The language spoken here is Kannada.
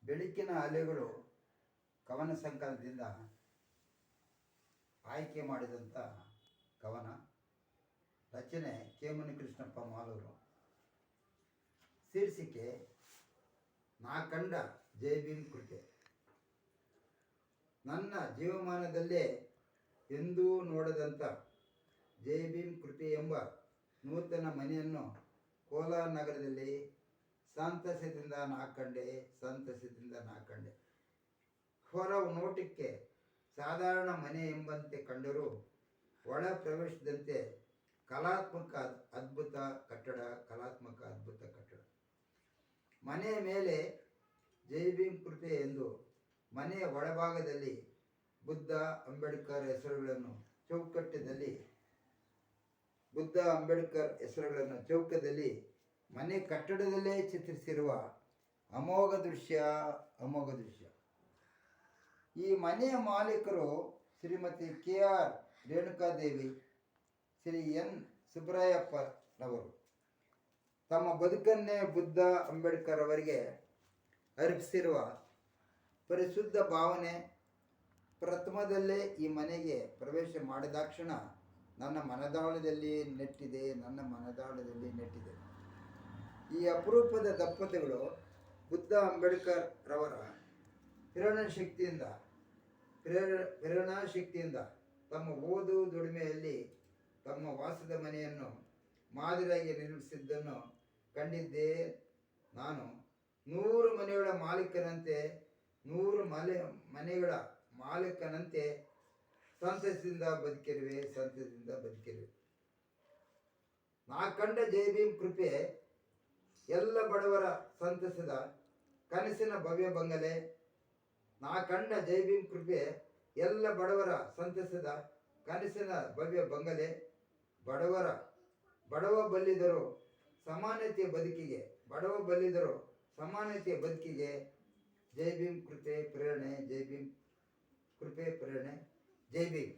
ಬೆಳಕಿನ ಅಲೆಗಳು ಕವನ ಸಂಕಲನದಿಂದ ಆಯ್ಕೆ ಮಾಡಿದಂಥ ಕವನ. ರಚನೆ ಕೆ. ಕೃಷ್ಣಪ್ಪ ಮಾಲೂರು. ಶೀರ್ಷಿಕೆ ನಾ ಕಂಡ ಜೈ ಭೀಮ್ ಕೃಪೆ. ನನ್ನ ಜೀವಮಾನದಲ್ಲೇ ಎಂದೂ ನೋಡದಂಥ ಜೈ ಭೀಮ್ ಕೃಪೆ ಎಂಬ ನೂತನ ಮನೆಯನ್ನು ಕೋಲಾರ ನಗರದಲ್ಲಿ ಸಂತಸದಿಂದ ನಾ ಕಂಡೆ. ಹೊರ ನೋಟಕ್ಕೆ ಸಾಧಾರಣ ಮನೆ ಎಂಬಂತೆ ಕಂಡರೂ ಒಳ ಪ್ರವೇಶದಂತೆ ಕಲಾತ್ಮಕ ಅದ್ಭುತ ಕಟ್ಟಡ. ಮನೆಯ ಮೇಲೆ ಜೈ ಭೀಮ್ ಕೃಪೆ ಎಂದು ಮನೆಯ ಒಳಭಾಗದಲ್ಲಿ ಬುದ್ಧ ಅಂಬೇಡ್ಕರ್ ಹೆಸರುಗಳನ್ನು ಚೌಕದಲ್ಲಿ ಮನೆ ಕಟ್ಟಡದಲ್ಲೇ ಚಿತ್ರಿಸಿರುವ ಅಮೋಘ ದೃಶ್ಯ. ಈ ಮನೆಯ ಮಾಲೀಕರು ಶ್ರೀಮತಿ KR ರೇಣುಕಾದೇವಿ, ಶ್ರೀ N ಸುಬ್ರಾಯಪ್ಪನವರು ತಮ್ಮ ಬದುಕನ್ನೇ ಬುದ್ಧ ಅಂಬೇಡ್ಕರ್ ಅವರಿಗೆ ಅರ್ಪಿಸಿರುವ ಪರಿಶುದ್ಧ ಭಾವನೆ. ಪ್ರಥಮದಲ್ಲೇ ಈ ಮನೆಗೆ ಪ್ರವೇಶ ಮಾಡಿದಾಕ್ಷಣ ನನ್ನ ಮನದಾಳದಲ್ಲಿ ನೆಟ್ಟಿದೆ. ಈ ಅಪರೂಪದ ದಂಪತಿಗಳು ಬುದ್ಧ ಅಂಬೇಡ್ಕರ್ ರವರ ಪ್ರೇರಣಾಶಕ್ತಿಯಿಂದ ತಮ್ಮ ಓದು ದುಡಿಮೆಯಲ್ಲಿ ತಮ್ಮ ವಾಸದ ಮನೆಯನ್ನು ಮಾದರಿಯಾಗಿ ನಿರ್ಮಿಸಿದ್ದನ್ನು ಕಂಡಿದ್ದೇ. ನಾನು 100 ಮನೆಗಳ ಮಾಲೀಕನಂತೆ ಸಂತಸದಿಂದ ಬದುಕಿರುವೆ. ನಾ ಕಂಡ ಜೈ ಭೀಮ್ ಕೃಪೆ ಎಲ್ಲ ಬಡವರ ಸಂತಸದ ಕನಸಿನ ಭವ್ಯ ಬಂಗಲೆ. ಬಡವ ಬಲ್ಲಿದರು ಸಮಾನತೆಯ ಬದುಕಿಗೆ ಜೈ ಭೀಮ್ ಕೃಪೆ ಪ್ರೇರಣೆ. ಜೈ ಭೀಮ್.